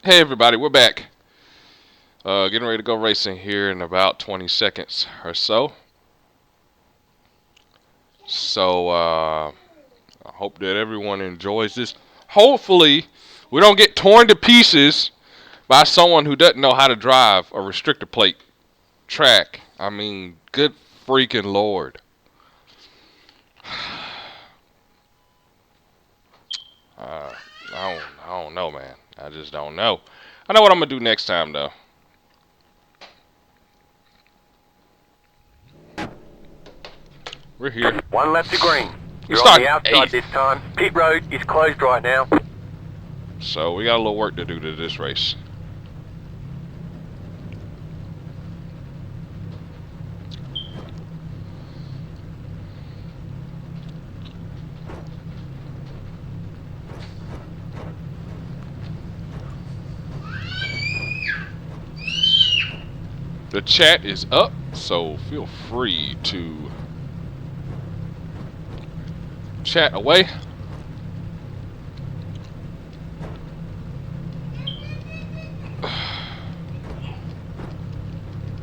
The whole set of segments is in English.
Hey everybody, we're back. Getting ready to go racing here in about 20 seconds or so. I hope that everyone enjoys this. Hopefully, we don't get torn to pieces by someone who doesn't know how to drive a restrictor plate track. I mean, good freaking lord. I don't know, man. I just don't know. I know what I'm gonna do next time, though. We're here. One lap to green. We You're on the start outside 8th. this time. Pit road is closed right now. So we got a little work to do to this race. The chat is up, so feel free to chat away.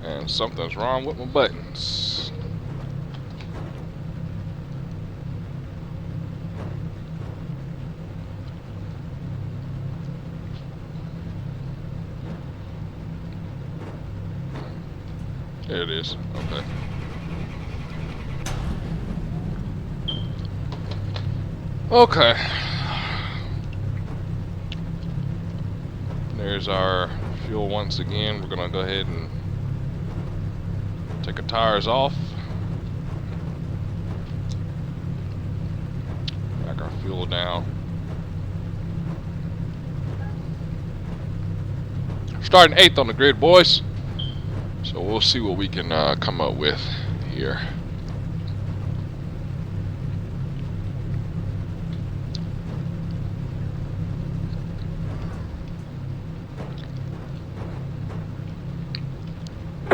And something's wrong with my buttons. There it is. Okay. Okay. There's our fuel once again. We're gonna go ahead and take our tires off. Back our fuel down. Starting 8th on the grid, boys. So we'll see what we can come up with here.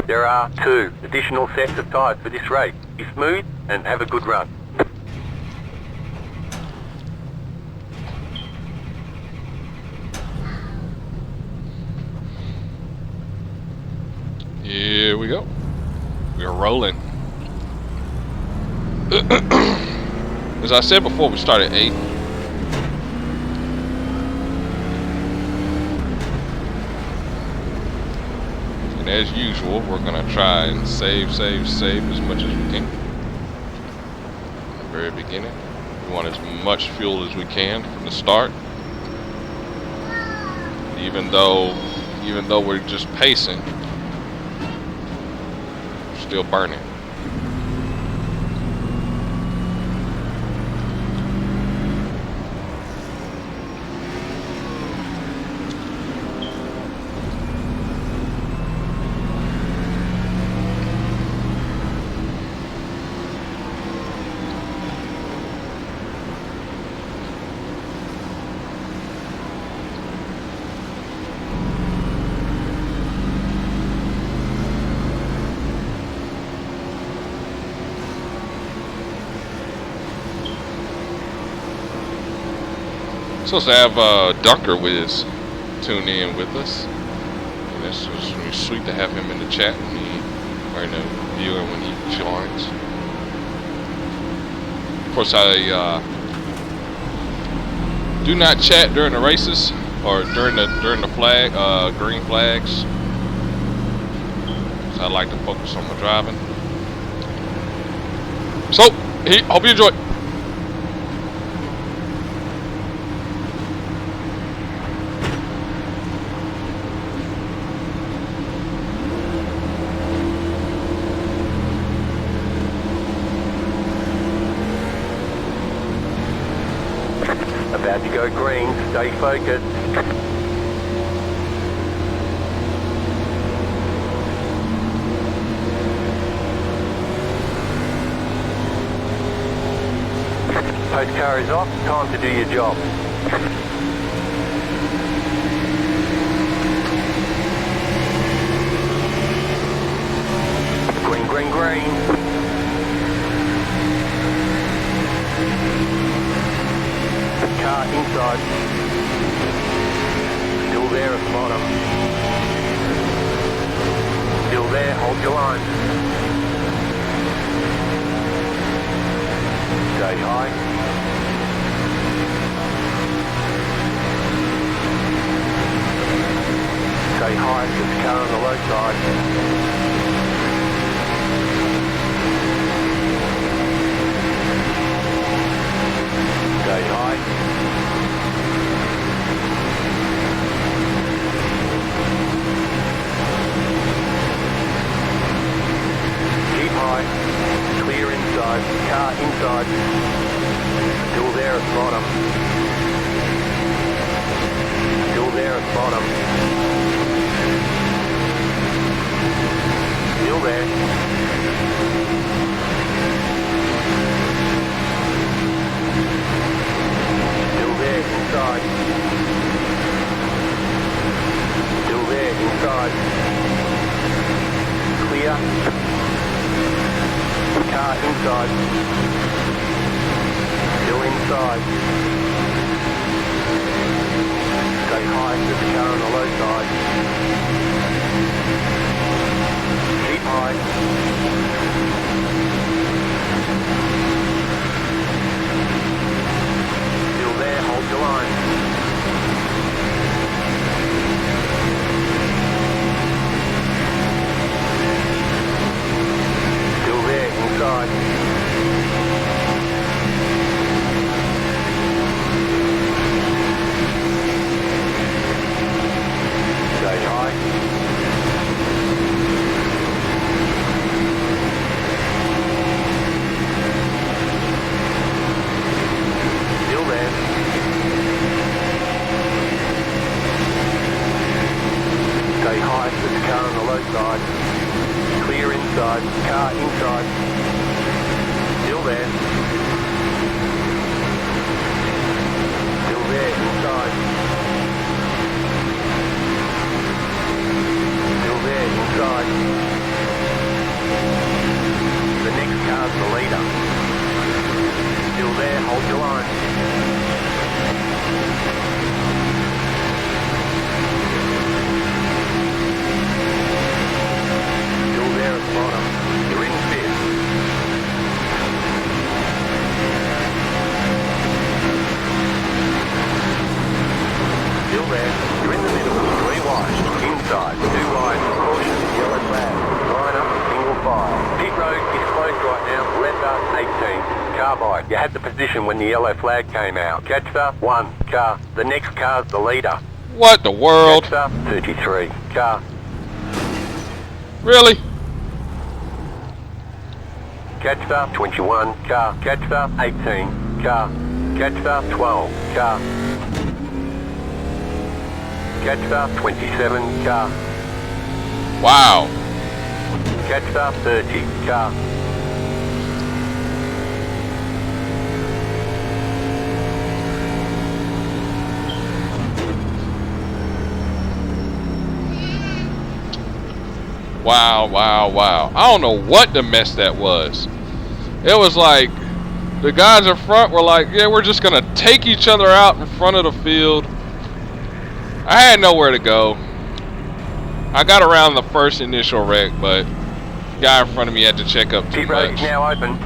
There are 2 additional sets of tyres for this race. Be smooth and have a good run. Here we go. We're rolling. As I said before, we started 8th. And as usual, we're gonna try and save as much as we can. At the very beginning, we want as much fuel as we can from the start. Even though we're just pacing, we're still burning. Supposed to have Dunker Wiz tune in with us. And it's really sweet to have him in the chat or in the viewing when he joins. Of course, I do not chat during the races or during the flag green flags. So I like to focus on my driving. So, hope you enjoy. About to go green. Stay focused. Post car is off. Time to do your job. Green, green, green. Car inside. Still there at the bottom. Still there, hold your line. Stay high. Stay high, get the car on the low side. Stay high. Keep high. Clear inside. Car inside. Still there at the bottom. Still there at the bottom. Still there. Still there inside. Still there inside. Clear. Car inside. Still inside. Stay high, get the car on the low side. Keep high. Still there, hold your line. Still there, inside. Stay high. Still there. Stay high, put the car on the low side. Clear inside, car inside. Still there. Still there, inside. Still there, inside. The next car's the leader. Still there, hold your line. Still there at the bottom. You're in fifth. Still there. You're in the middle. 3 wide. Inside. 2 wide. Caution. Yellow flag. Line up. Single file. Pit road is closed right now. Left up 18. Car by. You had the position when the yellow flag came out. Catch the 1 car. The next car's the leader. What the world? Catch the 33 car. Really? Catch the 21 car. Catch the 18 car. Catch the 12 car. Catch the 27 car. Wow. Catch the 30 car. Wow, wow, wow. I don't know what the mess that was. It was like the guys in front were like, yeah, we're just going to take each other out in front of the field. I had nowhere to go. I got around the first initial wreck, but the guy in front of me had to check up too Pit road much. is now open.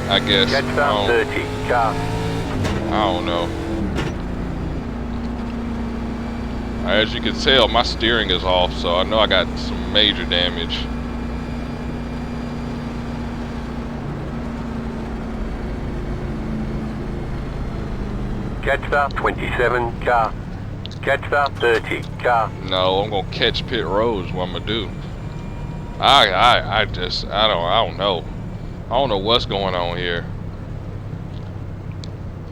I guess. Catch the 30 car. I don't know. As you can tell, my steering is off, so I know I got some major damage. Catch the 27 car. Catch the 30 car. No, I'm gonna catch pit roads. What I'm gonna do? I don't know. I don't know what's going on here.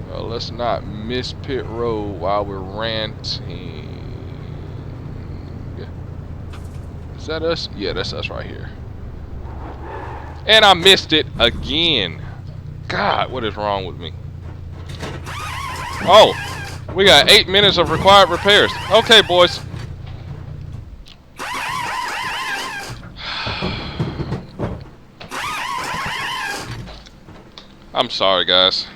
Well, let's not miss pit road while we're ranting. Is that us? Yeah, that's us right here. And I missed it again. God, what is wrong with me? Oh, we got 8 minutes of required repairs. Okay, boys. I'm sorry, guys.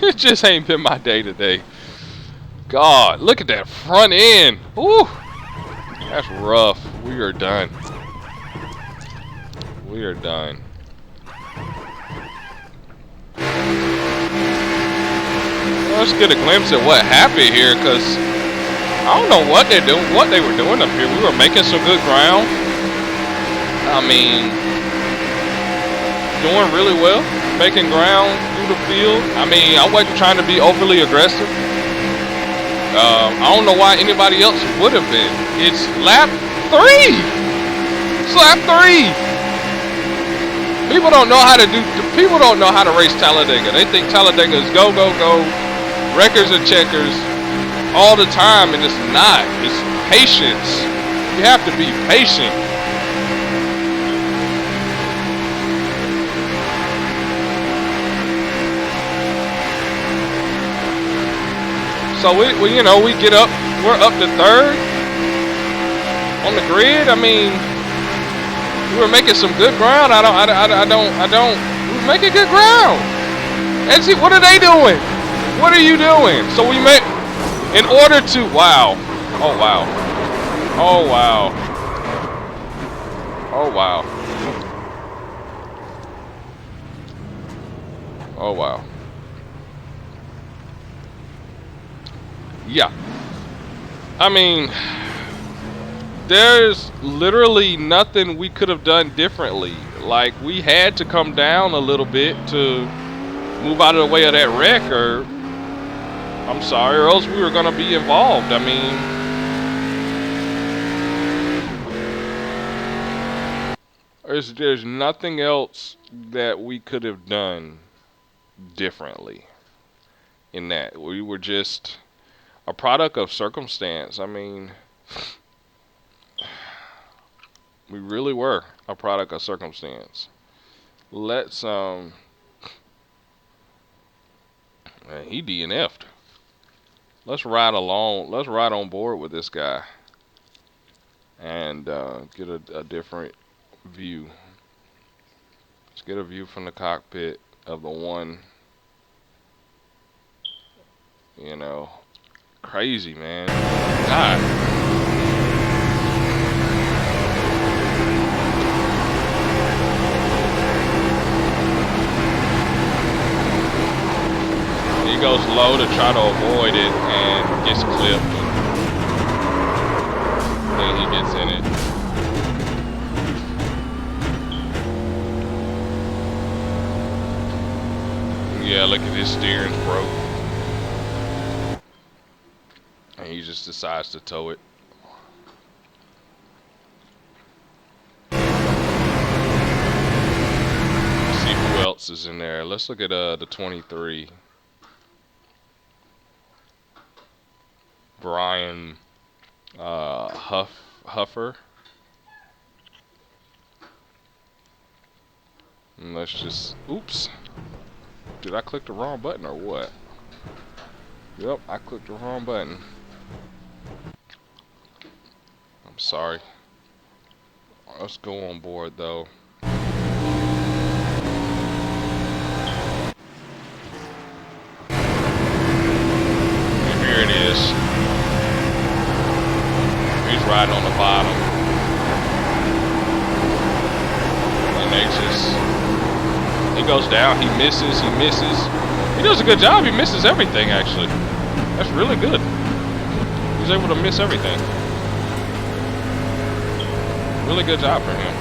It just ain't been my day today. God, look at that front end. Ooh, that's rough. We are done. We are done. Let's get a glimpse at what happened here, cause I don't know what they're doing, what they were doing up here. We were making some good ground. I mean, doing really well, making ground through the field. I mean, I wasn't trying to be overly aggressive. I don't know why anybody else would have been. It's lap 3. It's lap 3. People don't know how to do. People don't know how to race Talladega. They think Talladega is go go go, records and checkers all the time, and it's not. It's patience. You have to be patient. So we get up. We're up to 3rd on the grid. I mean, we were making some good ground. I don't. We were making good ground. And see, what are they doing? What are you doing? So we met in order to. Wow. Oh wow. Oh wow. Oh wow. Oh wow. Yeah. I mean, there's literally nothing we could have done differently. Like, we had to come down a little bit to move out of the way of that wreck, or I'm sorry, or else we were gonna be involved. I mean, there's nothing else that we could have done differently in that. We were just a product of circumstance. I mean, we really were a product of circumstance. Let's man, he DNF'd. Let's ride along. Let's ride on board with this guy and get a different view. Let's get a view from the cockpit of the one. You know, crazy, man. God. He goes low to try to avoid it and gets clipped. Then he gets in it. Yeah, look at his steering's broke. And he just decides to tow it. Let's see who else is in there. Let's look at the 23. Brian Huffer. And let's just, oops. Did I click the wrong button or what? Yep, I clicked the wrong button. I'm sorry. Let's go on board though. And here it is. He's riding on the bottom. And they just, he goes down, he misses, he misses. He does a good job, he misses everything actually. That's really good. He's able to miss everything. Really good job for him.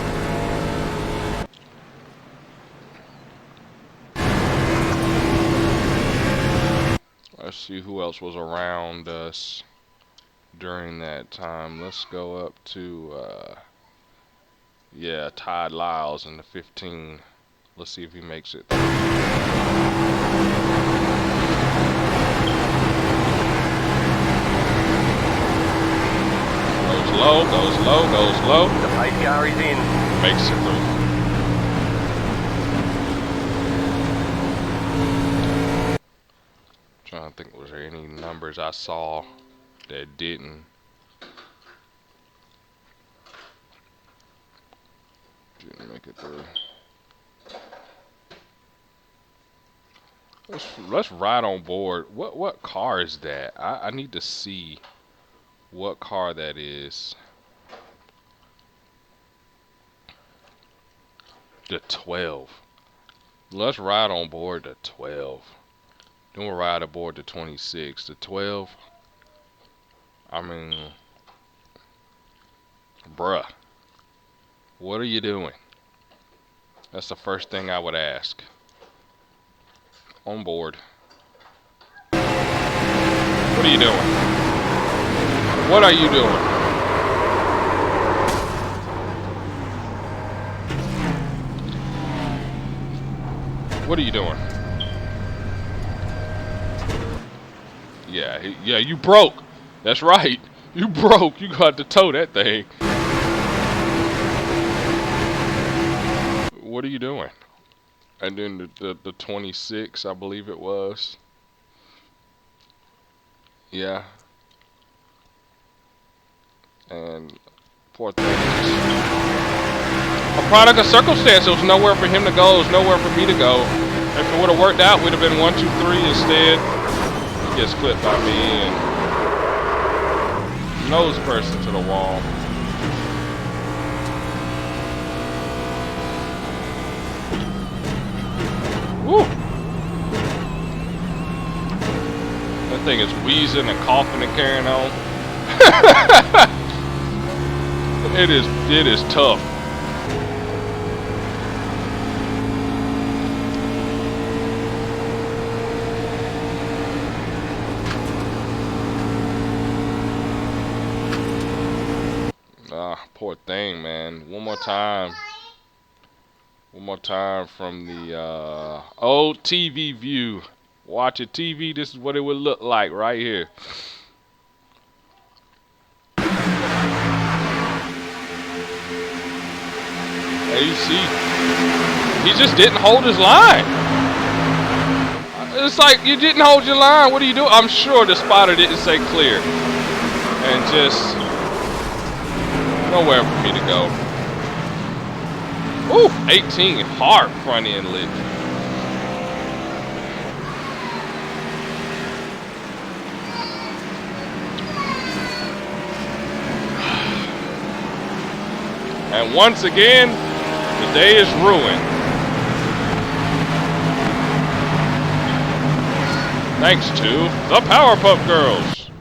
Let's see who else was around us during that time. Let's go up to, yeah, Todd Lyles in the 15. Let's see if he makes it. Goes low, goes low, goes low. The pace car is in. Makes it through. Trying to think, was there any numbers I saw that didn't make it through? Let's ride on board. What car is that? I need to see what car that is. The 12. Let's ride on board the 12. Then we'll ride aboard the 26. The 12. I mean, bruh, what are you doing? That's the first thing I would ask. On board. What are you doing? What are you doing? What are you doing? Yeah, you broke. That's right. You broke. You got to tow that thing. What are you doing? And then the 26, I believe it was. Yeah. And poor thing. A product of circumstance. There was nowhere for him to go. There was nowhere for me to go. If it would have worked out, we'd have been 1, 2, 3 instead. He gets clipped by me and nose person to the wall. Woo! That thing is wheezing and coughing and carrying on. It is tough. Poor thing, man. One more time. One more time from the old TV view. Watching TV, this is what it would look like right here. There you see, he just didn't hold his line. It's like, you didn't hold your line. What are you doing? I'm sure the spotter didn't say clear. And just nowhere for me to go. Ooh, 18 hard front end lift. And once again, the day is ruined. Thanks to the Powerpuff Girls.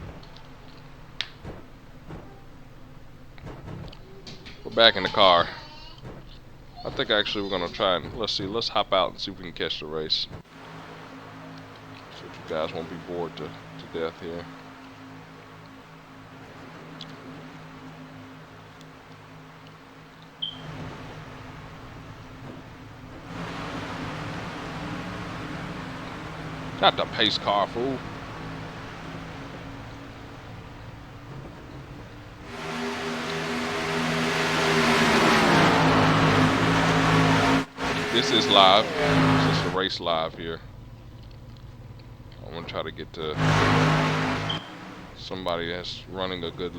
We're back in the car. I think actually we're gonna try and let's hop out and see if we can catch the race. So you guys won't be bored to death here. Not the pace car, fool. This is live. This is the race live here. I'm gonna try to get to somebody that's running a good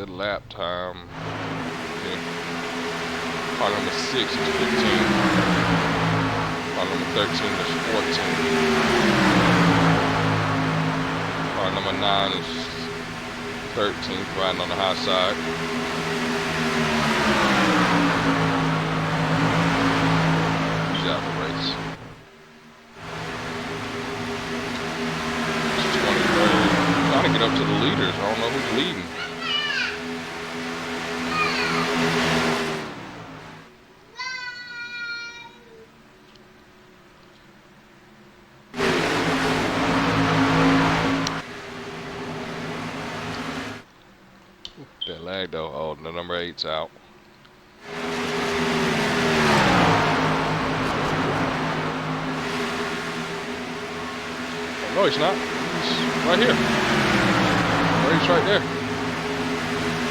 lap time. Okay. Car number 6 is 15. Car number 13 is 14. Car number 9 is 13, riding on the high side. He's out of the race. It's 23rd. Trying to get up to the leaders. I don't know who's leading. That lag though. Oh, the number 8's out. Oh, no, he's not. He's right here. Oh, he's right there.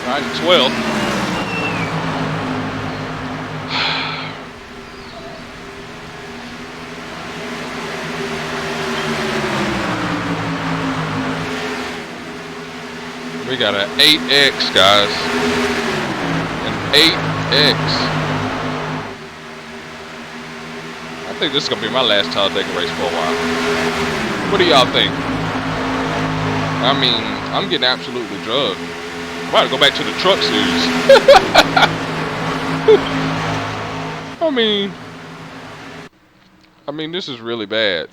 Riding 12. We got an 8X, guys. An 8X. I think this is gonna be my last Talladega race for a while. What do y'all think? I mean, I'm getting absolutely drugged. I'm about to go back to the truck series. I mean, this is really bad.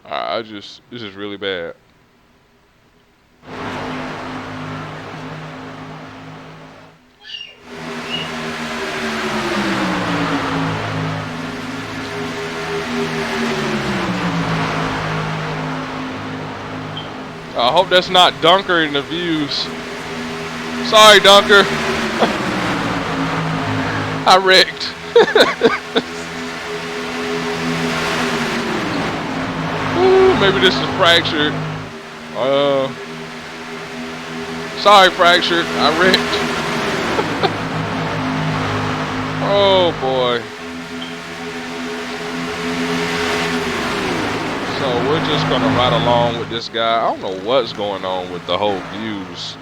This is really bad. I hope that's not Dunker in the views. Sorry, Dunker. I wrecked. Ooh, maybe this is fractured. Sorry, fractured. I wrecked. Oh boy. So we're just gonna ride along with this guy. I don't know what's going on with the whole views.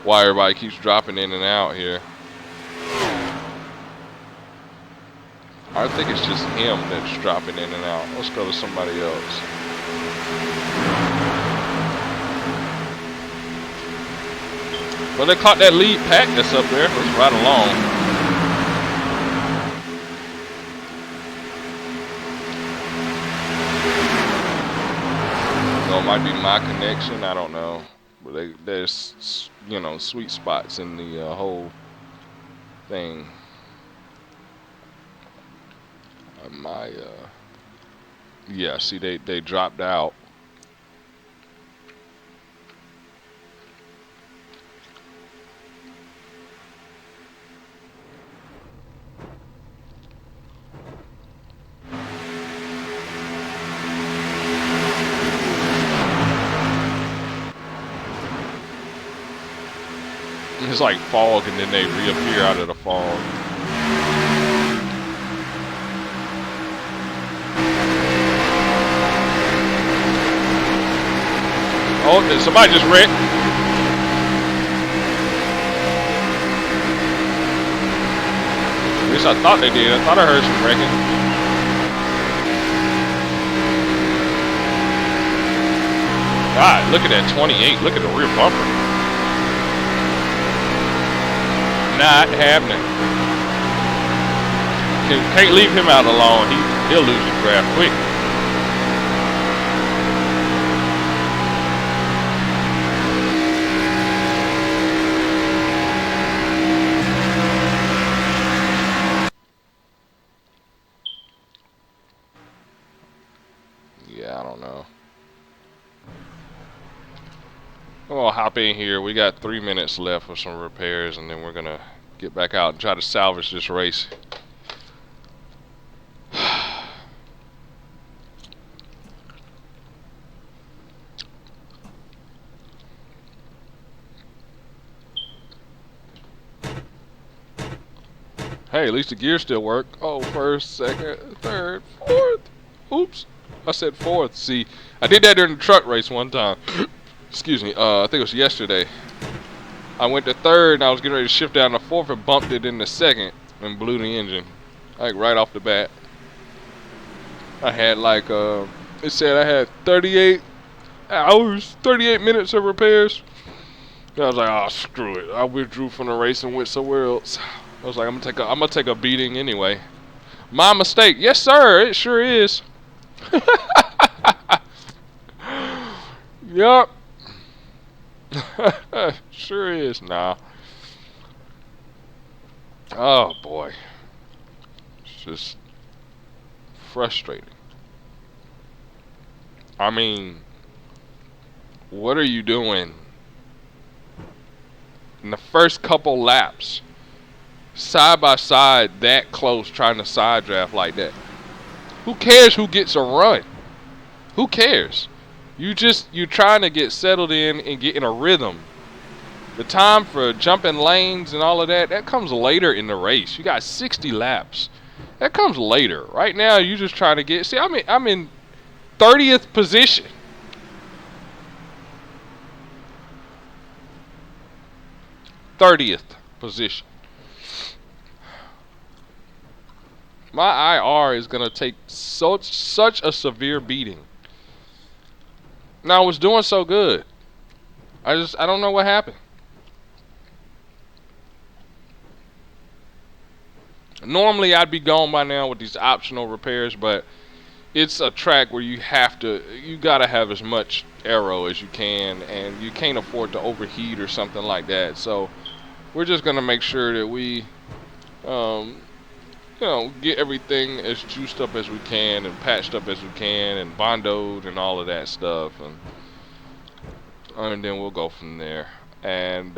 Why everybody keeps dropping in and out here. I think it's just him that's dropping in and out. Let's go to somebody else. Well, they caught that lead pack that's up there. Let's ride along. So it might be my connection. I don't know. But there's, you know, sweet spots in the whole thing. Yeah, see, they dropped out. It's like fog, and then they reappear out of the fog. Oh, did somebody just wreck? At least I thought they did. I thought I heard some wrecking. God, look at that 28. Look at the rear bumper. Not happening. Can't leave him out alone. He'll lose his grab quick. Yeah, I don't know. We'll hop in here. We got 3 minutes left for some repairs, and then we're gonna get back out and try to salvage this race. Hey, at least the gears still work. Oh, first, second, third, fourth. Oops, I said fourth. See, I did that during the truck race one time. Excuse me. I think it was yesterday. I went to third, and I was getting ready to shift down to fourth, and bumped it in the second, and blew the engine, like right off the bat. I had like it said I had 38 hours, 38 minutes of repairs. And I was like, oh, screw it. I withdrew from the race and went somewhere else. I was like, I'm gonna take a beating anyway. My mistake. Yes, sir. It sure is. Yup. Sure is. Nah. Oh boy. It's just frustrating. I mean, what are you doing in the first couple laps? Side by side, that close, trying to side draft like that. Who cares who gets a run? Who cares? You're trying to get settled in and get in a rhythm. The time for jumping lanes and all of that comes later in the race. You got 60 laps. That comes later. Right now, you're just trying to get. See, I'm in 30th position. '30th position. My IR is gonna take such a severe beating. Now I was doing so good. I don't know what happened. Normally I'd be gone by now with these optional repairs, but it's a track where you gotta have as much aero as you can, and you can't afford to overheat or something like that. So we're just gonna make sure that we, um, get everything as juiced up as we can and patched up as we can and bondoed and all of that stuff, and then we'll go from there and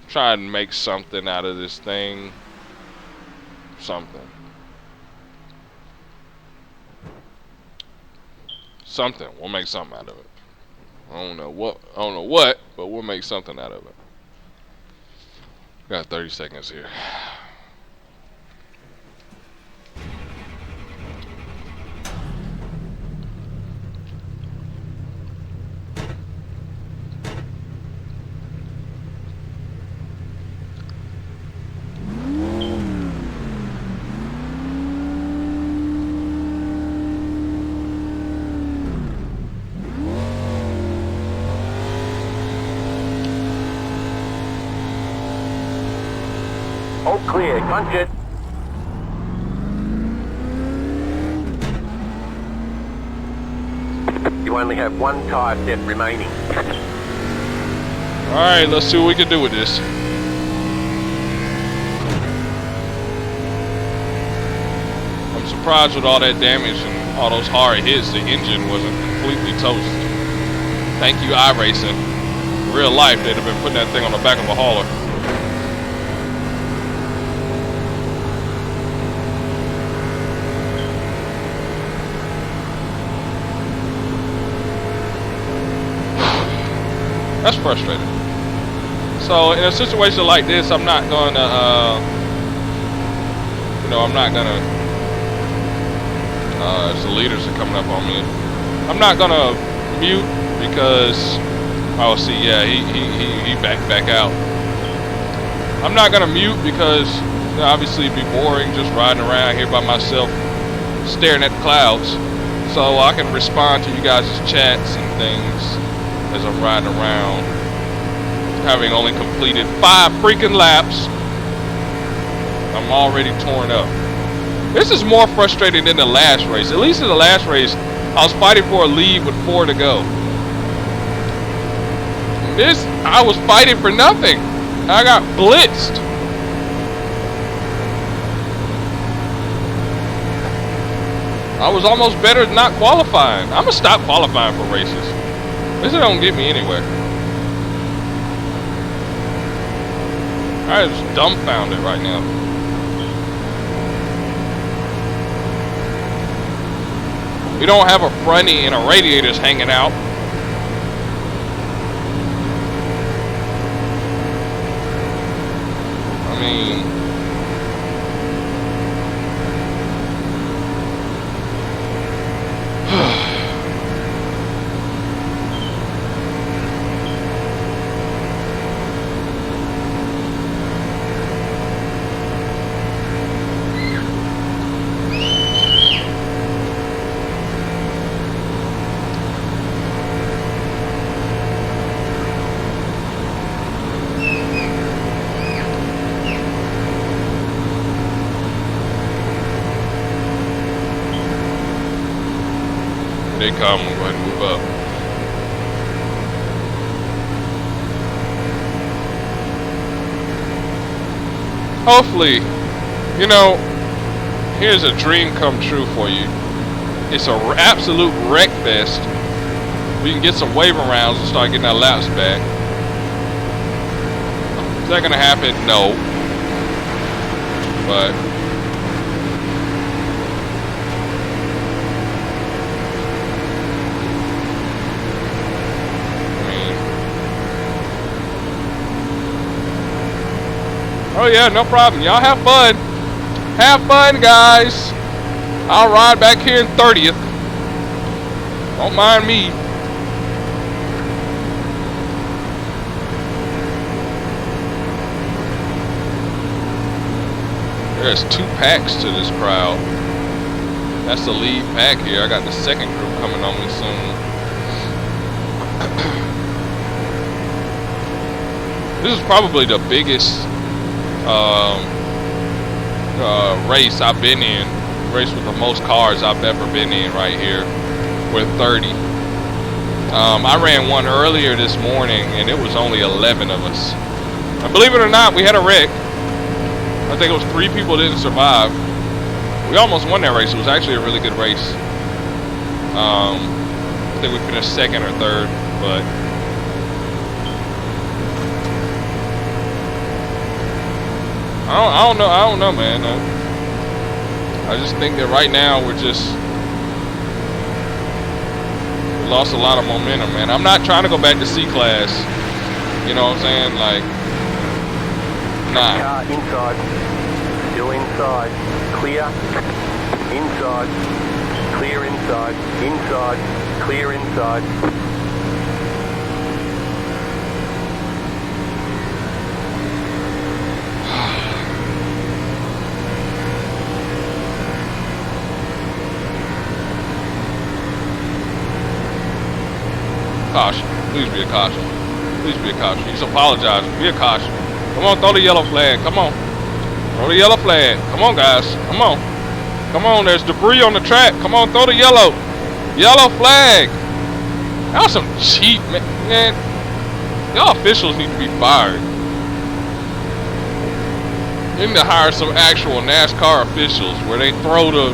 try and make something out of this thing. Something. Something. We'll make something out of it. I don't know what, but we'll make something out of it. Got 30 seconds here. All clear, punch it. You only have one tyre step remaining. Alright, let's see what we can do with this. I'm surprised with all that damage and all those hard hits, the engine wasn't completely toast. Thank you, iRacing. In real life, they'd have been putting that thing on the back of a hauler. That's frustrating. So in a situation like this, I'm not gonna, I'm not gonna, as the leaders are coming up on me, I'm not gonna mute because, oh, see, yeah, he back out. I'm not gonna mute because obviously it'd be boring just riding around here by myself, staring at the clouds. So I can respond to you guys' chats and things as I'm riding around, having only completed 5 freaking laps. I'm already torn up. This is more frustrating than the last race. At least in the last race, I was fighting for a lead with 4 to go. This, I was fighting for nothing. I got blitzed. I was almost better than not qualifying. I'm gonna stop qualifying for races. This don't get me anywhere. I'm just dumbfounded right now. We don't have a fronty and a radiators hanging out. I mean, they come, we'll go ahead and move up. Hopefully, here's a dream come true for you. It's an absolute wreck fest. We can get some waiver rounds and start getting our laps back. Is that gonna happen? No. But oh yeah, no problem. Y'all have fun. Have fun, guys. I'll ride back here in 30th. Don't mind me. There's 2 packs to this crowd. That's the lead pack here. I got the second group coming on me soon. This is probably the biggest race I've been in. Race with the most cars I've ever been in right here with 30. I ran one earlier this morning and it was only 11 of us. And believe it or not, we had a wreck. I think it was 3 people didn't survive. We almost won that race. It was actually a really good race. I think we finished 2nd or 3rd, but I don't know, man. I just think that right now we lost a lot of momentum, man. I'm not trying to go back to C class. You know what I'm saying? Like, nah. Car inside. Still inside. Clear. Inside. Clear inside. Inside. Clear inside. Caution. Please be a caution. Please be a caution. He's apologizing. Be a caution. Come on, throw the yellow flag. Come on. Throw the yellow flag. Come on, guys. Come on. Come on, there's debris on the track. Come on, throw the yellow flag. That was some cheap, man. Y'all officials need to be fired. You need to hire some actual NASCAR officials where they throw the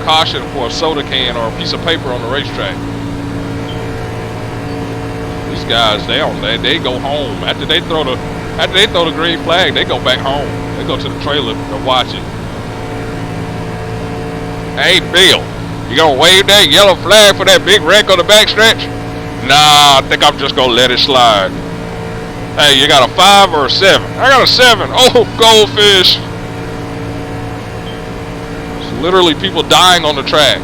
caution for a soda can or a piece of paper on the racetrack. These guys, they go home after they throw the green flag. They go back home. They go to the trailer to watch it. Hey, Bill, you gonna wave that yellow flag for that big wreck on the backstretch? Nah, I think I'm just gonna let it slide. Hey, you got a 5 or a 7? I got a 7. Oh, goldfish. It's literally people dying on the track.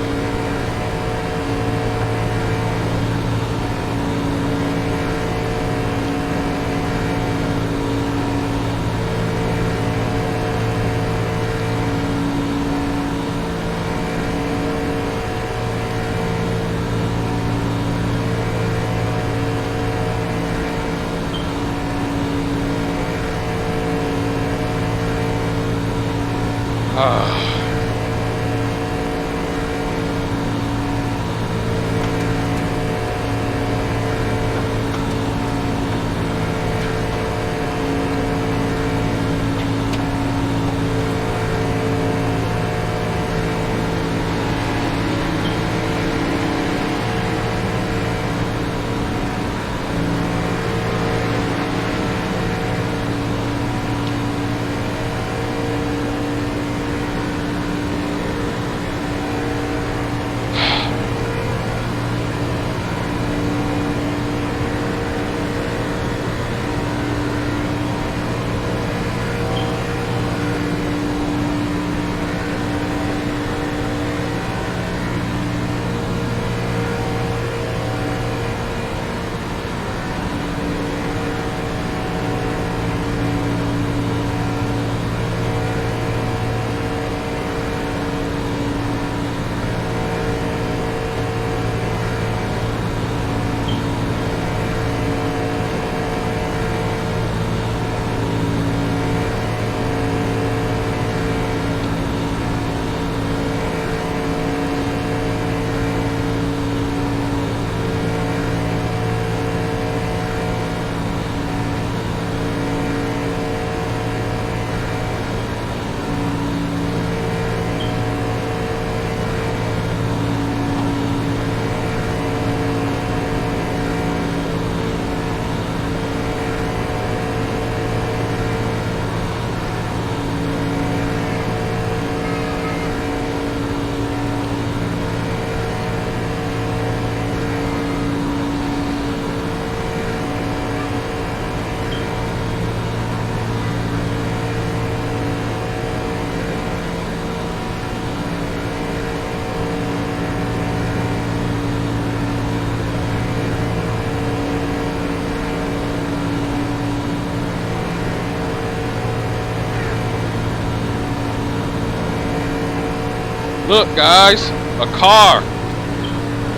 Look, guys, a car.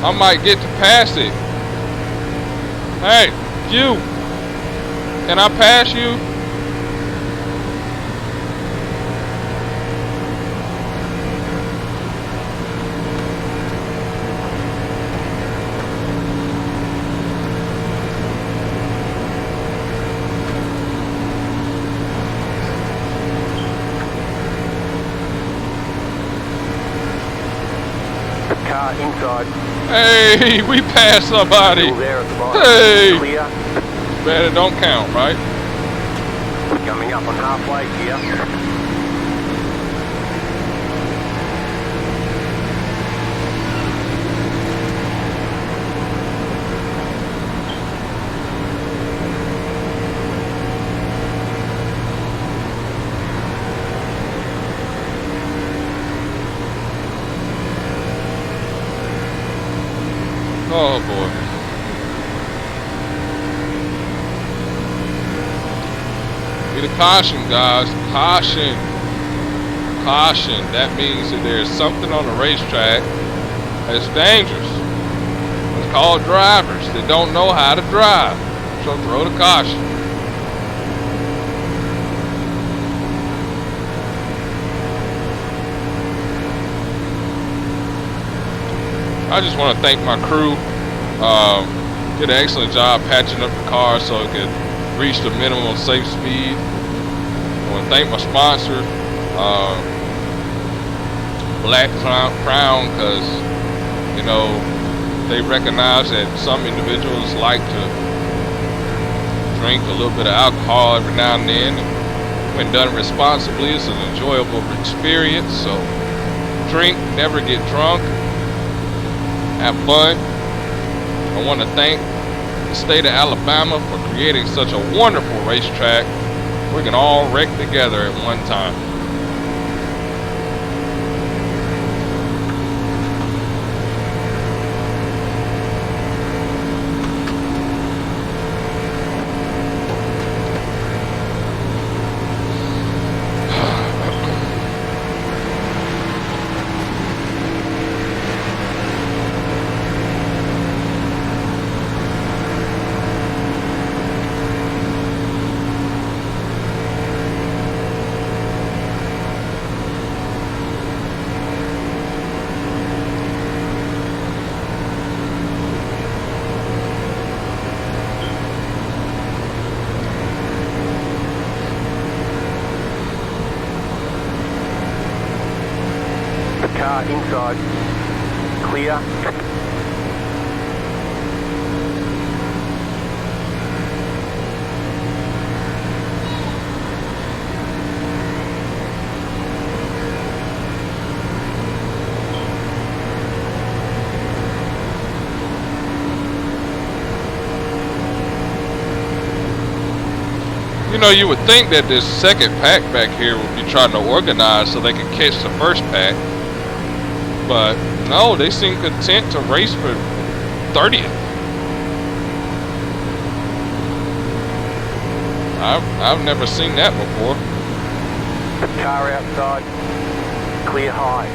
I might get to pass it. Hey, you. Can I pass you? Car inside. Hey, we passed somebody. Still there at the bottom. Hey. Clear. Bet it don't count, right? Coming up on halfway here. Oh boy. Be the caution, guys. Caution. Caution. That means that there's something on the racetrack that's dangerous. It's called drivers that don't know how to drive. So throw the caution. I just want to thank my crew. Did an excellent job patching up the car so it could reach the minimum safe speed. I want to thank my sponsor, Black Crown, because you know they recognize that some individuals like to drink a little bit of alcohol every now and then. And when done responsibly, it's an enjoyable experience. So drink, never get drunk. Have fun. I want to thank the state of Alabama for creating such a wonderful racetrack. We can all wreck together at one time. Car inside. Clear. You know, you would think that this second pack back here would be trying to organize so they can catch the first pack. But no, they seem content to race for 30th. I've never seen that before. Car outside. Clear high.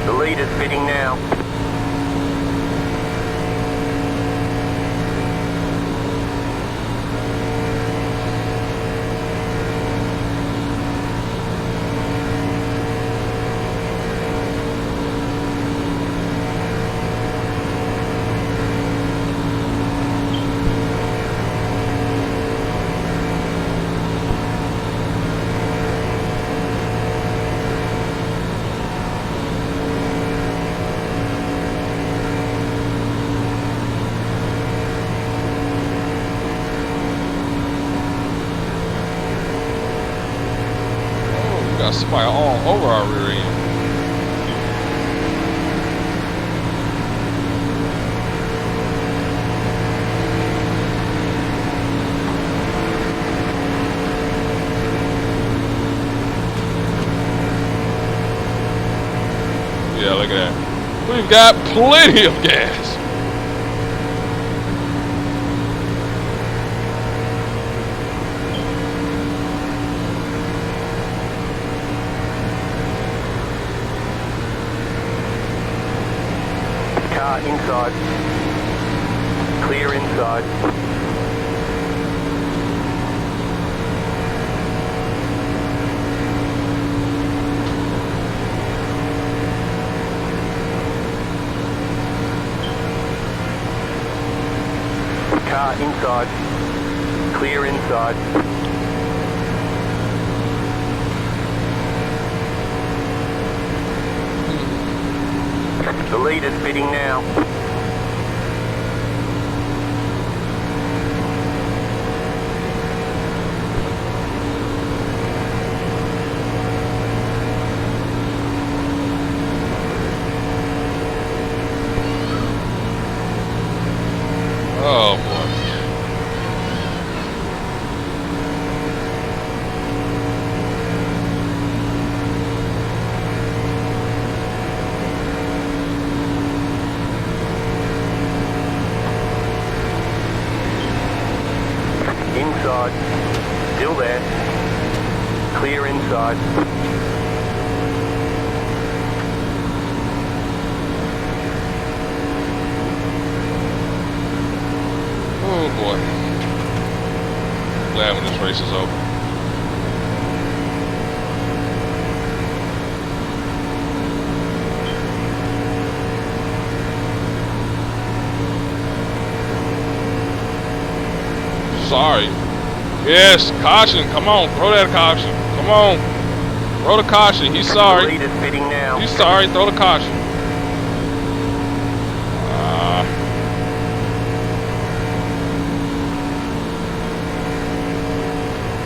The leader's fitting now. Somebody all over our rear end. Yeah, look at that. We've got plenty of gas. Car inside. Clear inside. Car inside. Clear inside. The leader's bidding now. Oh boy. Inside. Still there. Clear inside. Oh boy. Glad when this race is over. Sorry. Yes, caution. Come on, throw that caution. Come on. Throw the caution. He's The sorry. leader's bidding now. He's sorry. Throw the caution.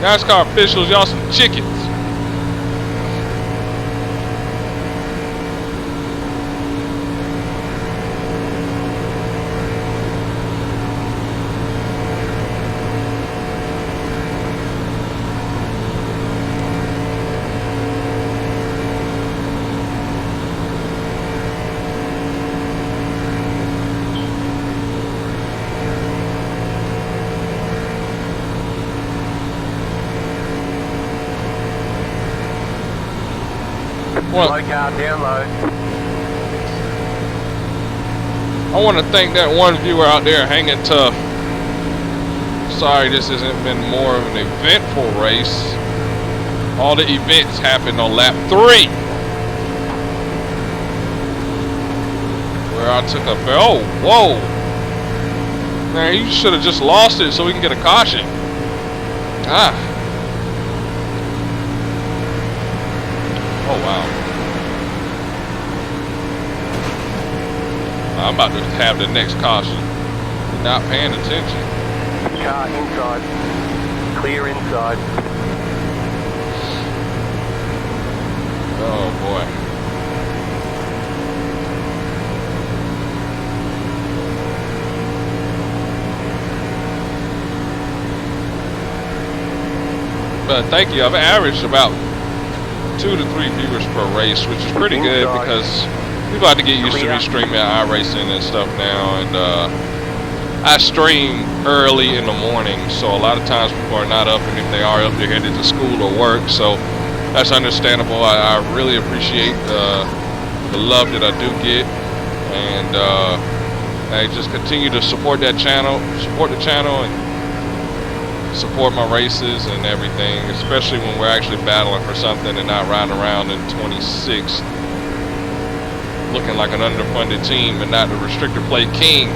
NASCAR officials, y'all some chickens. Well, Slow car down low. I want to thank that one viewer out there hanging tough. Sorry this hasn't been more of an eventful race. All the events happened on lap 3. Where I took a... Oh, whoa. Man, you should have just lost it so we can get a caution. Ah. Oh, wow. I'm about to have the next caution. Not paying attention. Car inside. Clear inside. Oh boy. But thank you. I've averaged about 2 to 3 viewers per race, which is pretty good because people have to get used to me streaming iRacing and stuff now, and I stream early in the morning, so a lot of times people are not up, and if they are up, they're headed to school or work, so that's understandable. I really appreciate the love that I do get, and I just continue to support that channel, support the channel, and support my races and everything, especially when we're actually battling for something and not riding around in 26 looking like an underfunded team and not the restrictor plate king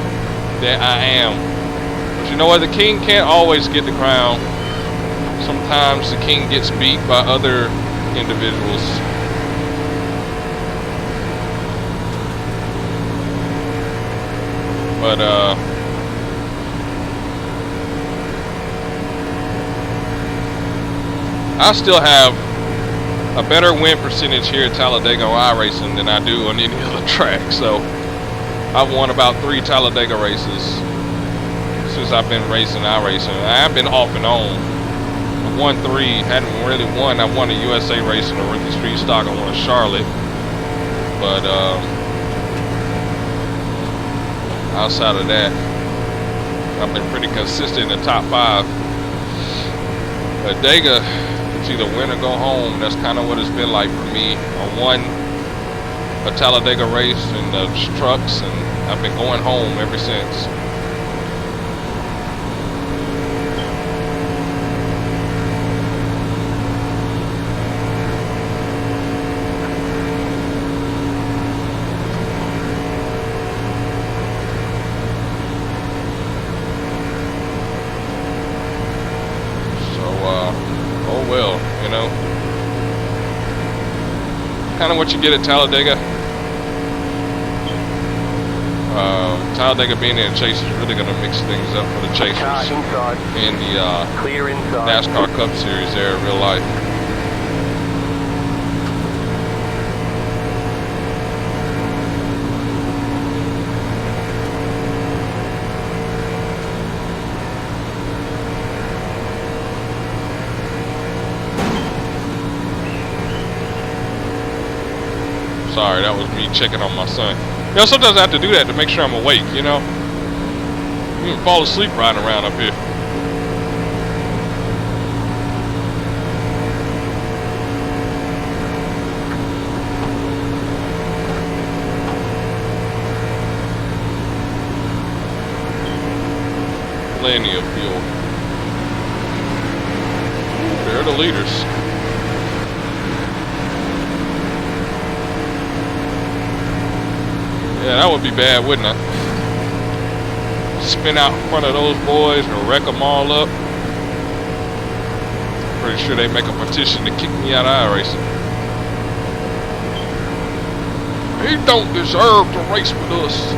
that I am. But you know what? The king can't always get the crown. Sometimes the king gets beat by other individuals. But I still have a better win percentage here at Talladega iRacing than I do on any other track. So I've won about 3 Talladega races since I've been racing iRacing. I've been off and on. I won 3, hadn't really won. I won a USA race in a rookie street stock. I won Charlotte, but outside of that, I've been pretty consistent in the top 5. But Dega, it's either win or go home. That's kind of what it's been like for me. I won a Talladega race in the trucks, and I've been going home ever since. Oh well, you know. Kind of what you get at Talladega. Talladega being in Chase is really going to mix things up for the Chasers in the NASCAR Cup Series there in real life. Sorry, that was me checking on my son. You know, sometimes I have to do that to make sure I'm awake, you know. You can fall asleep riding around up here. Plenty of fuel. They're the leaders. Yeah, that would be bad, wouldn't it? Spin out in front of those boys and wreck them all up. Pretty sure they make a petition to kick me out of iRacing. He don't deserve to race with us.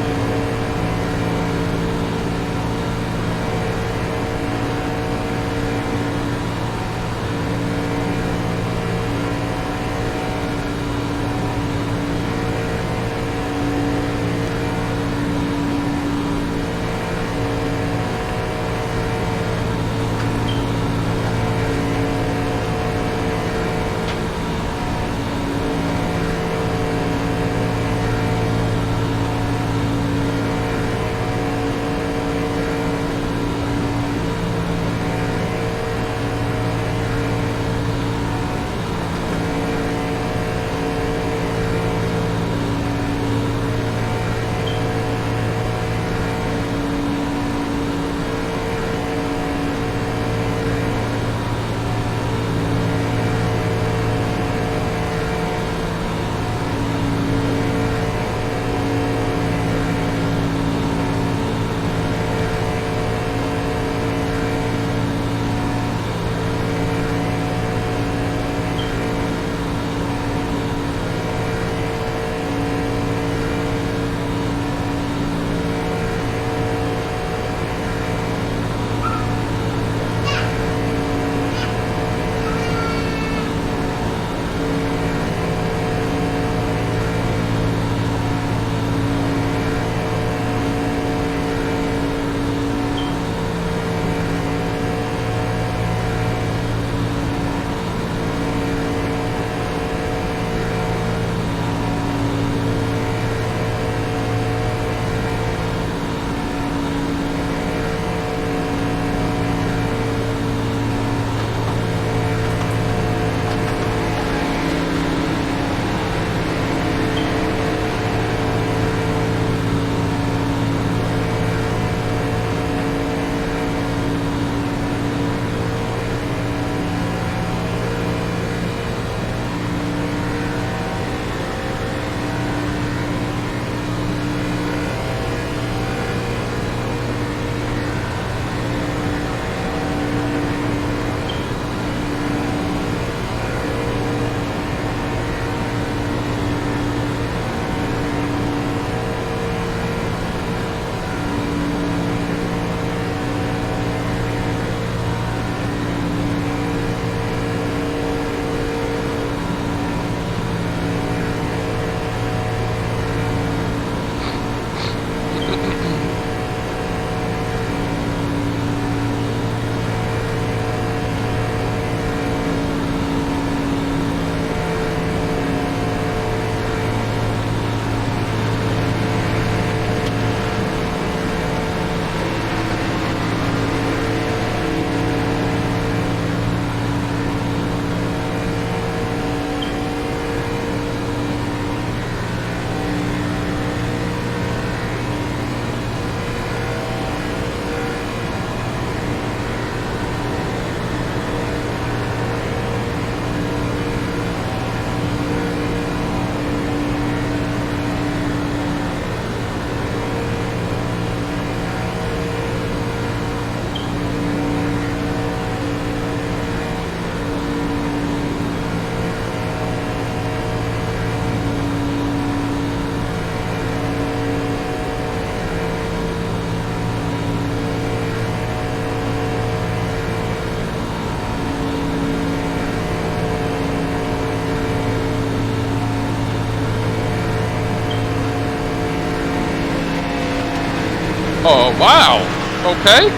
Oh, wow. Okay.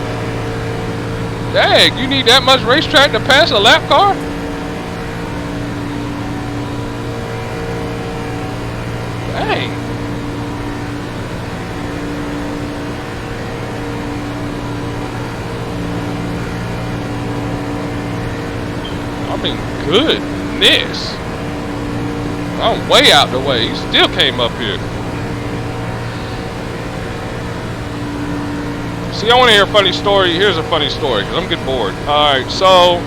Dang, you need that much racetrack to pass a lap car? Dang. I mean, goodness. I'm way out the way. He still came up here. See, I want to hear a funny story. Here's a funny story, because I'm getting bored. Alright, so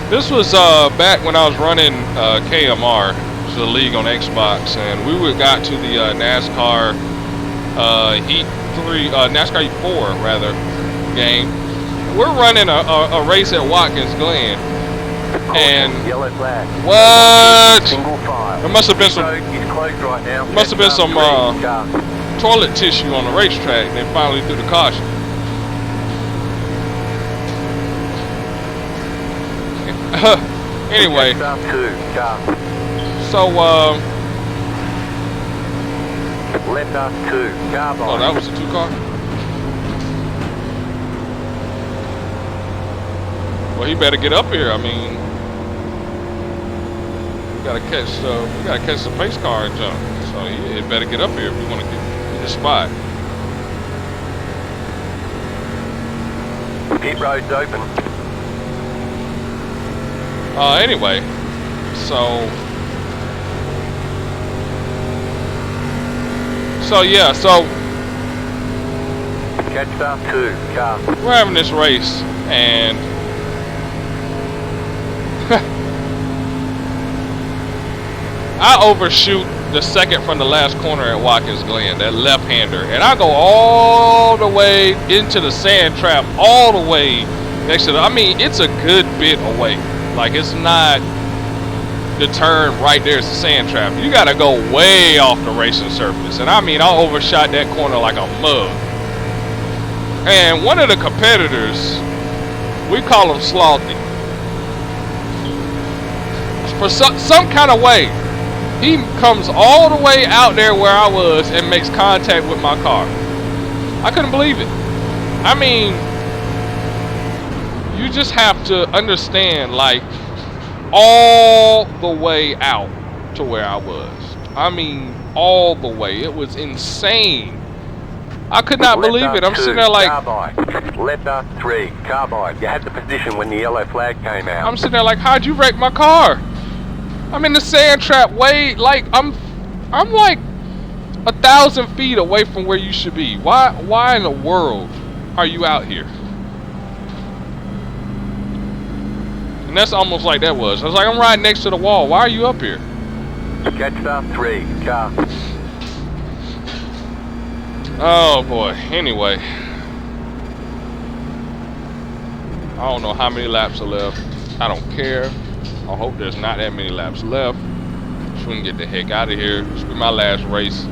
this was back when I was running KMR, which is a league on Xbox, and we got to the NASCAR Heat 3, NASCAR Heat 4, rather, game. We're running a race at Watkins Glen. And yellow flag. What? Single file. There must have been some. Road is closed right now. Must have been some Car. toilet tissue on the racetrack. And they finally threw the caution. Anyway, Start 2, car. so Left up 2, car oh, that was the 2 car. Well, he better get up here. I mean, we gotta catch the pace car and jump. So he better get up here if we want to get his spot. Pit road's open. Anyway, so yeah, so Catch start 2, car. we're having this race, and I overshoot the second from the last corner at Watkins Glen, that left-hander, and I go all the way into the sand trap, all the way next to the, I mean, it's a good bit away. Like, it's not the turn right there, it's the sand trap. You gotta go way off the racing surface, and I mean, I overshot that corner like a mug. And one of the competitors, we call him Slothy. For some kind of way, he comes all the way out there where I was and makes contact with my car. I couldn't believe it. I mean, you just have to understand, like, all the way out to where I was. I mean, all the way. It was insane. I could not believe it. I'm sitting there like, Carbide. Left up 3, carbide. You had the position when the yellow flag came out. I'm sitting there like, how'd you wreck my car? I'm in the sand trap way, like, I'm like 1,000 feet away from where you should be. Why in the world are you out here? And that's almost like that was. I was like, I'm right next to the wall. Why are you up here? Catch start 3, car. Oh boy. Anyway, I don't know how many laps are left. I don't care. I hope there's not that many laps left, so we can get the heck out of here. This will be my last race.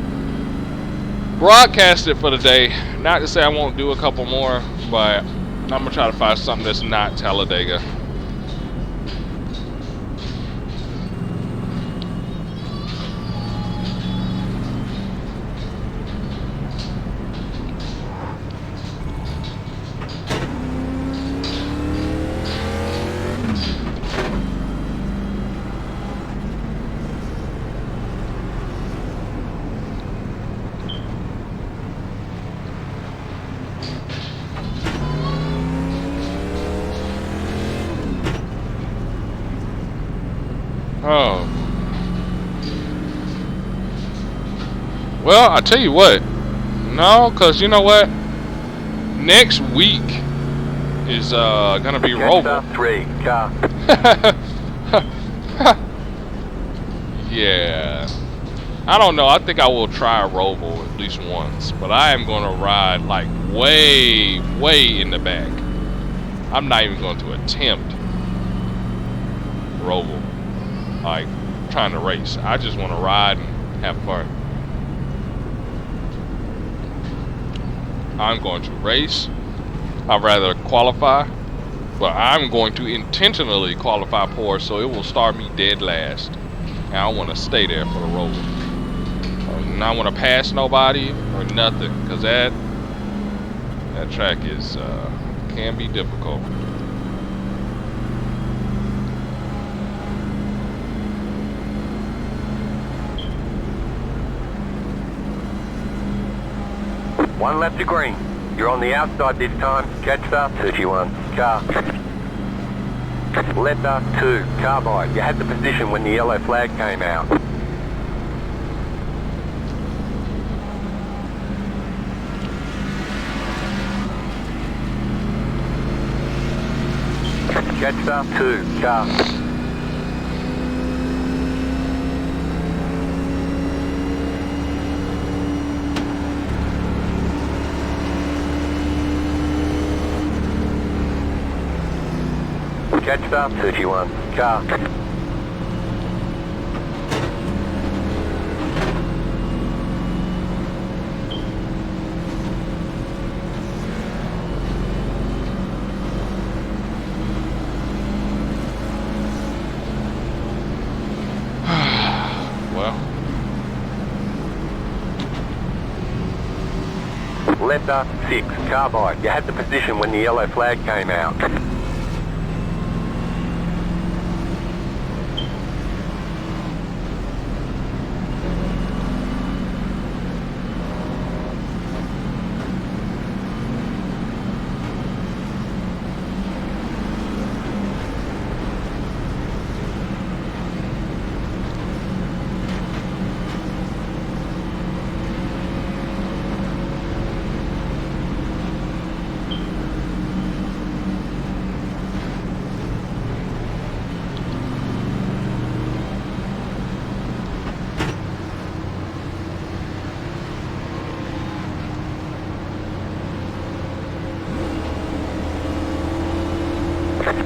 Broadcast it for the day. Not to say I won't do a couple more, but I'm gonna try to find something that's not Talladega. Oh. Well, I tell you what. No, cause you know what? Next week is gonna be Catch Roval. start 3, car. Yeah. I don't know. I think I will try Roval at least once, but I am gonna ride like way in the back. I'm not even going to attempt Roval. Like, trying to race. I just want to ride and have fun. I'm going to race. I'd rather qualify, but I'm going to intentionally qualify poor, so it will start me dead last. And I want to stay there for the Roval. I don't want to pass nobody or nothing, because that That track is can be difficult. One lap to green. You're on the outside this time. Catch start 31. Car. Letter 2. Carbide. You had the position when the yellow flag came out. Catch start 2. Car. Catch start 31. Car. Well, Letter 6. Carbide. You had the position when the yellow flag came out.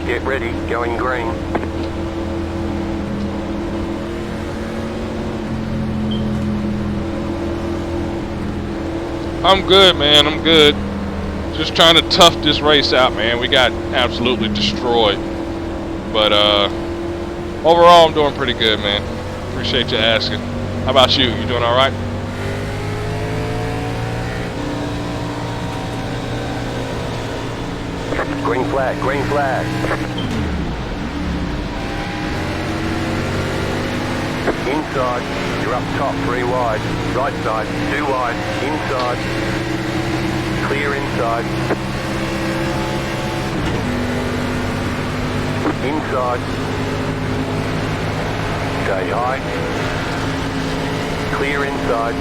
Get ready, going green. I'm good, man. I'm good. Just trying to tough this race out, man. We got absolutely destroyed. But overall, I'm doing pretty good, man. Appreciate you asking. How about you? You doing all right? Green flag, green flag. Inside, you're up top, 3 wide. Right side, 2 wide. Inside, clear inside. Inside. Stay high. Clear inside.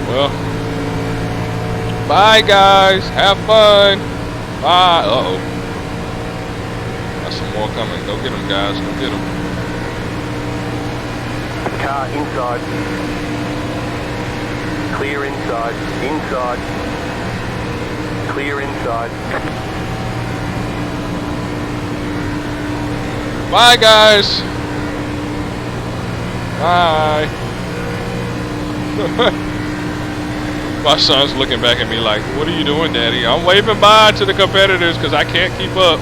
Well, bye, guys. Have fun. Bye. Uh-oh. Got some more coming. Go get them, guys. Go get them. Car inside. Clear inside. Inside. Clear inside. Bye, guys. Bye. My son's looking back at me like, what are you doing, Daddy? I'm waving bye to the competitors because I can't keep up.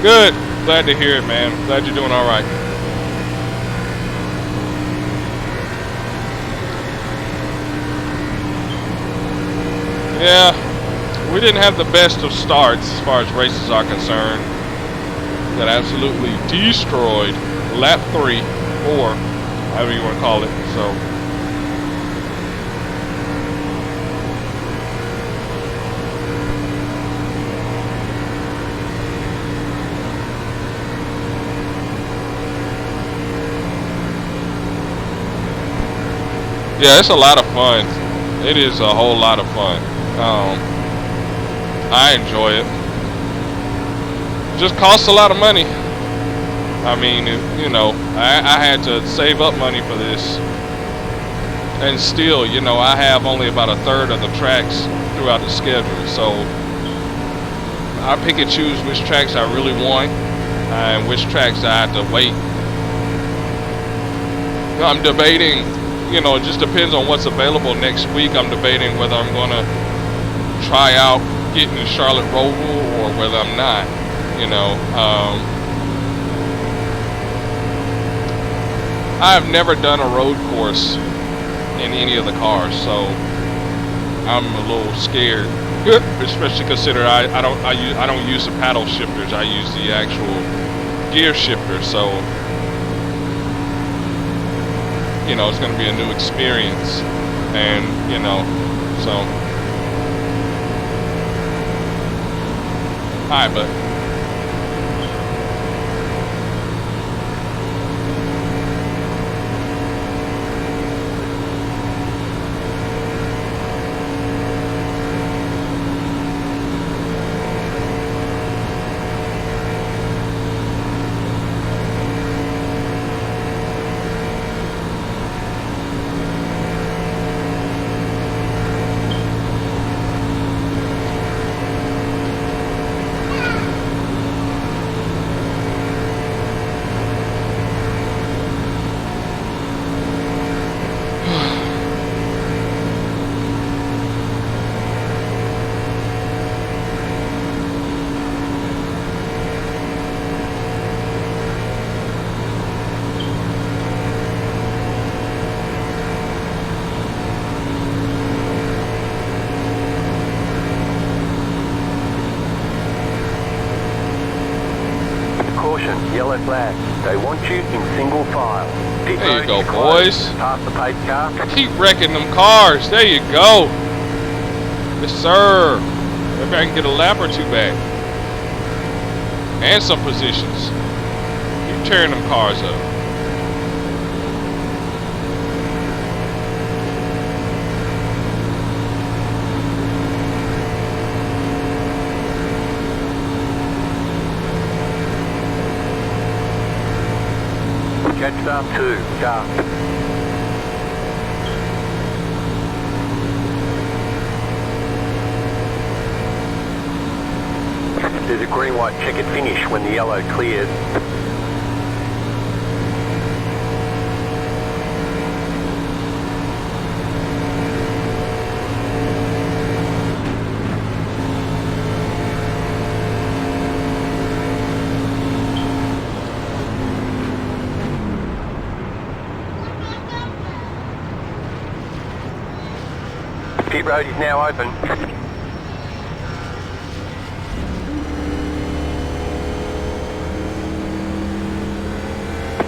Good. Glad to hear it, man. Glad you're doing all right. Yeah, we didn't have the best of starts as far as races are concerned. Got absolutely destroyed lap 3, 4, however you want to call it. So yeah, it's a lot of fun. It is a whole lot of fun. I enjoy it. It just costs a lot of money. I mean, you know, I had to save up money for this. And still, you know, I have only about a third of the tracks throughout the schedule. So I pick and choose which tracks I really want and which tracks I have to wait. I'm debating, you know, it just depends on what's available next week. I'm debating whether I'm going to try out getting in Charlotte Roval or whether I'm not, you know. I have never done a road course in any of the cars. So I'm a little scared, especially consider I don't use the paddle shifters. I use the actual gear shifter. So you know, it's going to be a new experience, and you know, so hi, but. Yellow flag. They want you in single file. Pit There you road go, is closed. boys. Past the pace car. Keep wrecking them cars. There you go. Yes, sir. Maybe I can get a lap or two back. And some positions. Keep tearing them cars up. Catch start 2, car. There's a green white checkered finish when the yellow clears. Pit road is now open.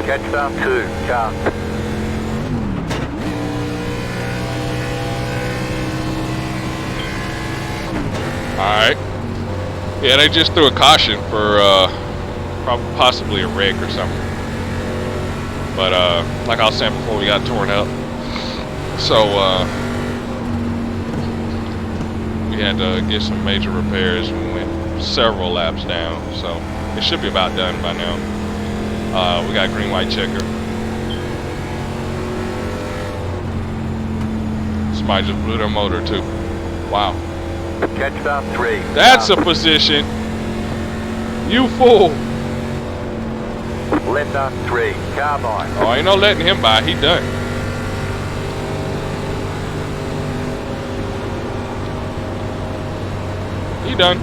Catch start 2, car. Alright. Yeah, they just threw a caution for possibly a wreck or something. But like I was saying before, we got torn up. So we had to get some major repairs. We went several laps down. So it should be about done by now. We got green white checker. Somebody just blew their motor too. Wow. Catch start 3. That's a position. You fool. Left up 3, car by. Oh, ain't no letting him by. He done. He done.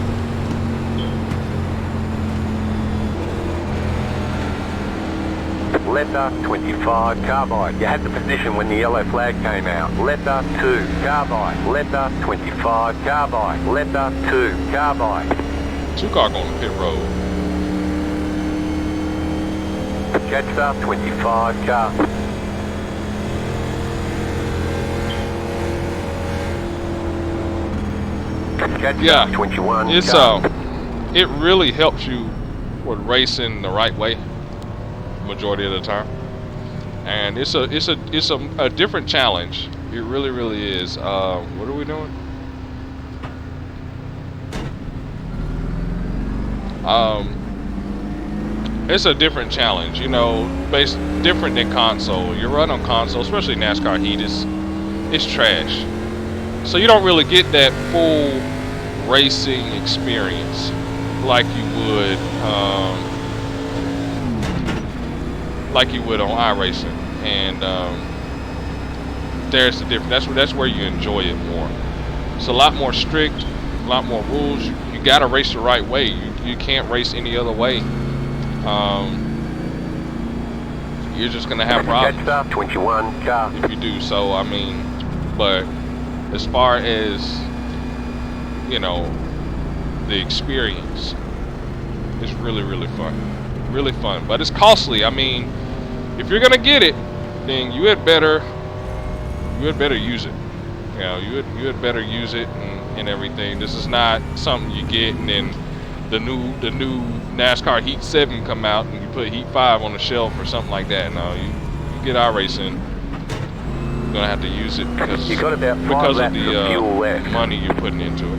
Left up 25, car by. You had the position when the yellow flag came out. Left up 2, car by. Left up 25, car by. Left up 2, car by. 2 car going to pit road. Catch start 25, car. Catch Yeah. start 21, It's car. it really helps you with racing the right way majority of the time. And it's a different challenge. It really is. What are we doing? It's a different challenge, you know, based different than console. You run on console, especially NASCAR Heat, it's trash. So you don't really get that full racing experience like you would on iRacing. And there's the difference. That's where you enjoy it more. It's a lot more strict, a lot more rules. You gotta race the right way. You can't race any other way. you're just gonna have problems. Catch 21 car. If you do. So I mean, but as far as, you know, the experience, it's really, really fun. Really fun. But it's costly. I mean, if you're gonna get it, then you had better use it. You know, you had better use it and everything. This is not something you get and then the new NASCAR Heat 7 come out and you put Heat 5 on the shelf or something like that. No, you get iRacing, you're gonna have to use it because You got about 5 of laps the of fuel left. money you're putting into it.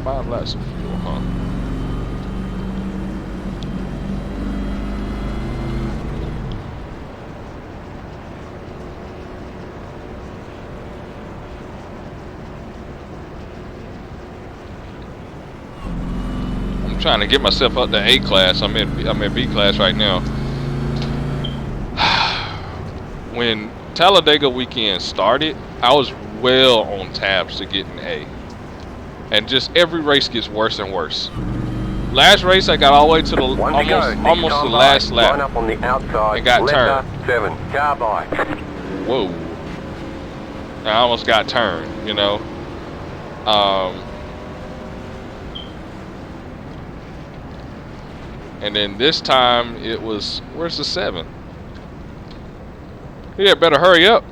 Five laps of fuel, huh? I'm trying to get myself up to A class. I'm in B class right now. When Talladega weekend started, I was well on tabs to get an A, and just every race gets worse and worse. Last race, I got all the way to the almost the last lap. Line up on the outside. And got Letter turned. 7. Car by. Whoa! I almost got turned. You know. And then this time it was, where's the 7? Yeah, better hurry up.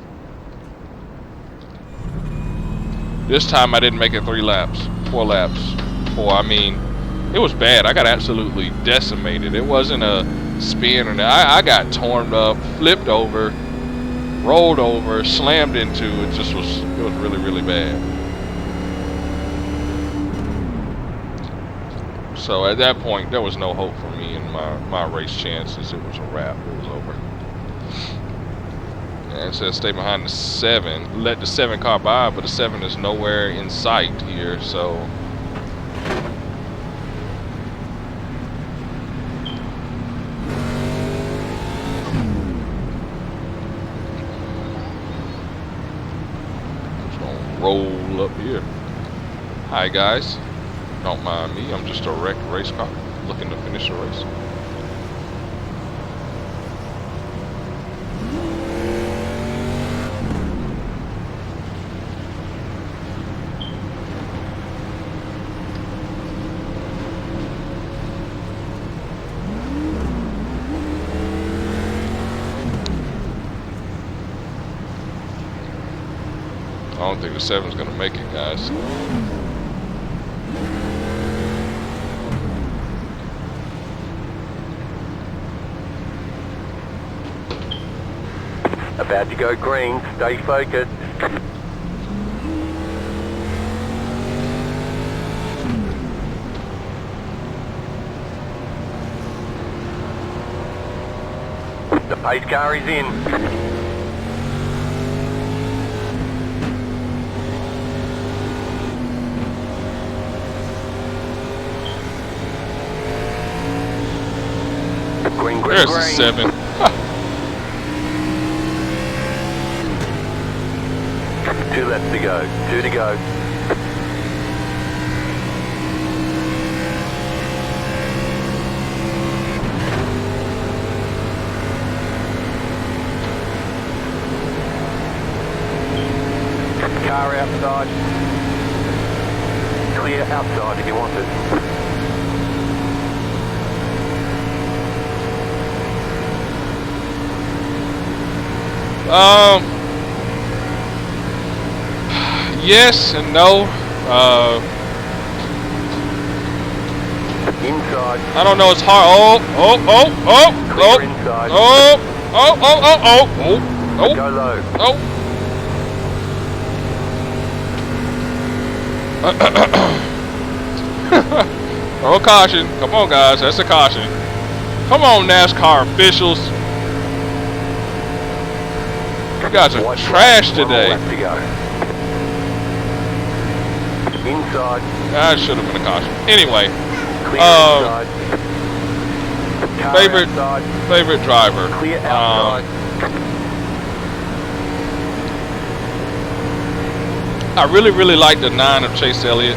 This time I didn't make it 4 laps. I mean, it was bad. I got absolutely decimated. It wasn't a spin or nothing. I got torn up, flipped over, rolled over, slammed into. It was really, really bad. So at that point, there was no hope for me in my race chances. It was a wrap. It was over. And it says stay behind the 7. Let the 7 car by, but the 7 is nowhere in sight here. So just gonna roll up here. Hi guys. Don't mind me, I'm just a wrecked race car looking to finish the race. I don't think the 7's gonna make it, guys. About to go green. Stay focused. The pace car is in. Green, green, There's the green. 7. 2 laps to go. 2 to go. Car outside. Clear outside if you want it. Yes and no. Inside. I don't know. It's hard. Clear inside. Go low. Oh, caution. Come on, guys. That's a caution. Come on, NASCAR officials. You guys are trash today. One more lap to go. Inside. That should have been a caution. Anyway, Clear inside. Car outside. favorite driver. Clear outside. I really like the 9 of Chase Elliott.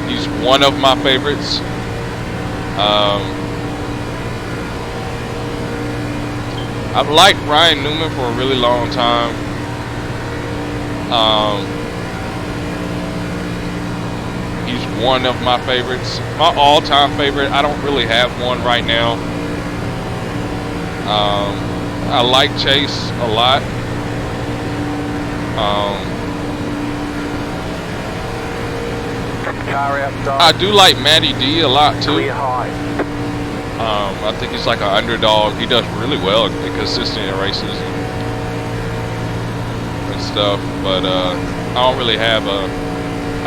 He's one of my favorites. I've liked Ryan Newman for a really long time. Um, he's one of my favorites. My all-time favorite. I don't really have one right now. I like Chase a lot. Car outside. I do like Matty D a lot too. Clear high. I think he's like an underdog. He does really well and consistent in races and stuff. But I don't really have a.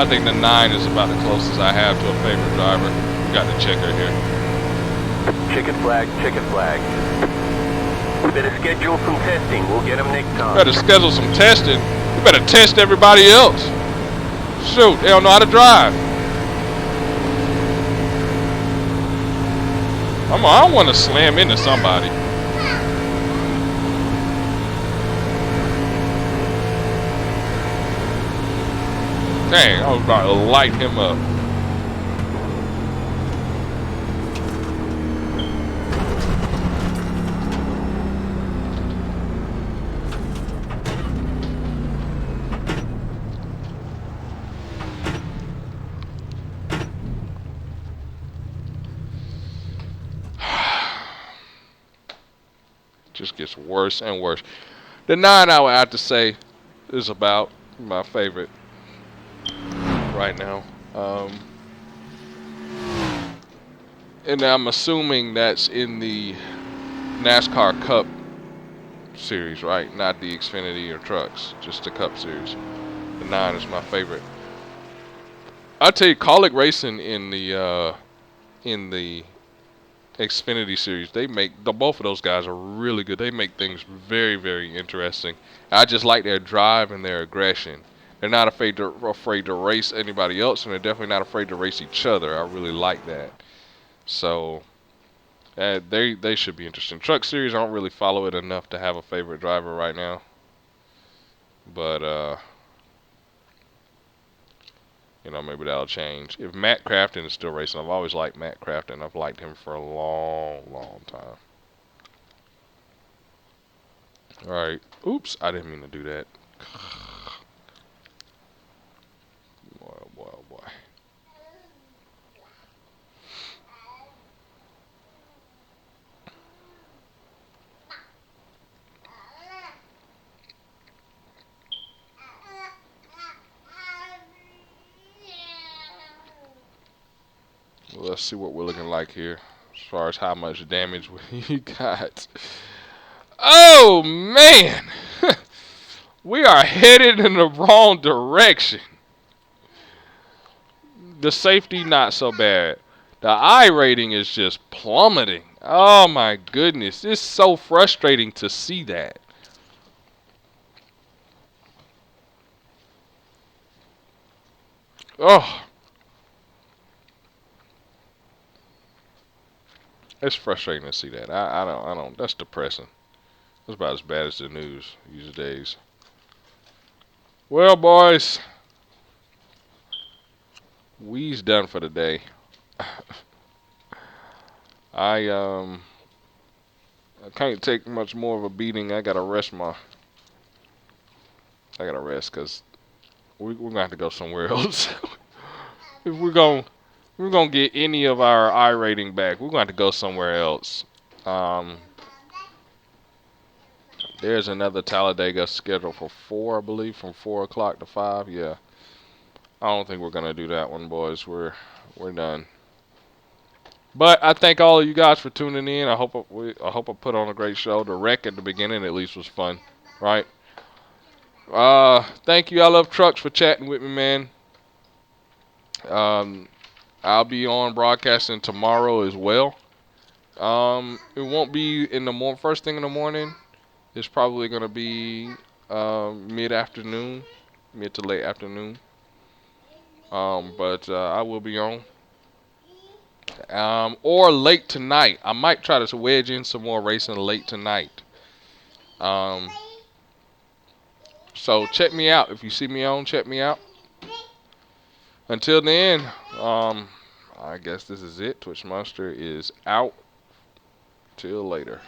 I think the 9 is about the closest I have to a favorite driver. We got the checker here. Checkered flag, checkered flag. Better schedule some testing. We'll get them next time. Better schedule some testing. You better test everybody else. Shoot, they don't know how to drive. I want to slam into somebody. Dang, I was about to light him up. Just gets worse and worse. The 9 I would have to say is about my favorite right now. And I'm assuming that's in the NASCAR Cup series, right? Not the Xfinity or trucks, just the Cup series. The 9 is my favorite. I'll tell you, Colic Racing in the Xfinity series, they make both of those guys are really good. They make things very, very interesting. I just like their drive and their aggression. They're not afraid to race anybody else, and they're definitely not afraid to race each other. I really like that. So they should be interesting. Truck series, I don't really follow it enough to have a favorite driver right now. But maybe that'll change. If Matt Crafton is still racing, I've always liked Matt Crafton. I've liked him for a long, long time. Alright. Oops, I didn't mean to do that. Boy, oh boy, oh boy. Well, let's see what we're looking like here as far as how much damage we got. Oh, man! We are headed in the wrong direction. The safety, not so bad. The I rating is just plummeting. Oh, my goodness. It's so frustrating to see that. Oh. It's frustrating to see that. I don't. That's depressing. That's about as bad as the news these days. Well, boys, we's done for the day. I can't take much more of a beating. I gotta rest because we're gonna have to go somewhere else. If we're gonna get any of our I rating back, we're gonna have to go somewhere else. Um, there's another Talladega scheduled for 4, I believe, from 4 o'clock to 5. Yeah, I don't think we're gonna do that one, boys. We're done. But I thank all of you guys for tuning in. I hope I put on a great show. The wreck at the beginning at least was fun, right? Thank you. I love trucks for chatting with me, man. I'll be on broadcasting tomorrow as well. It won't be in the first thing in the morning. It's probably gonna be mid-afternoon, mid to late afternoon. But I will be on. Or late tonight. I might try to wedge in some more racing late tonight. So check me out. If you see me on, check me out. Until then, I guess this is it. Twitch Monster is out. Till later.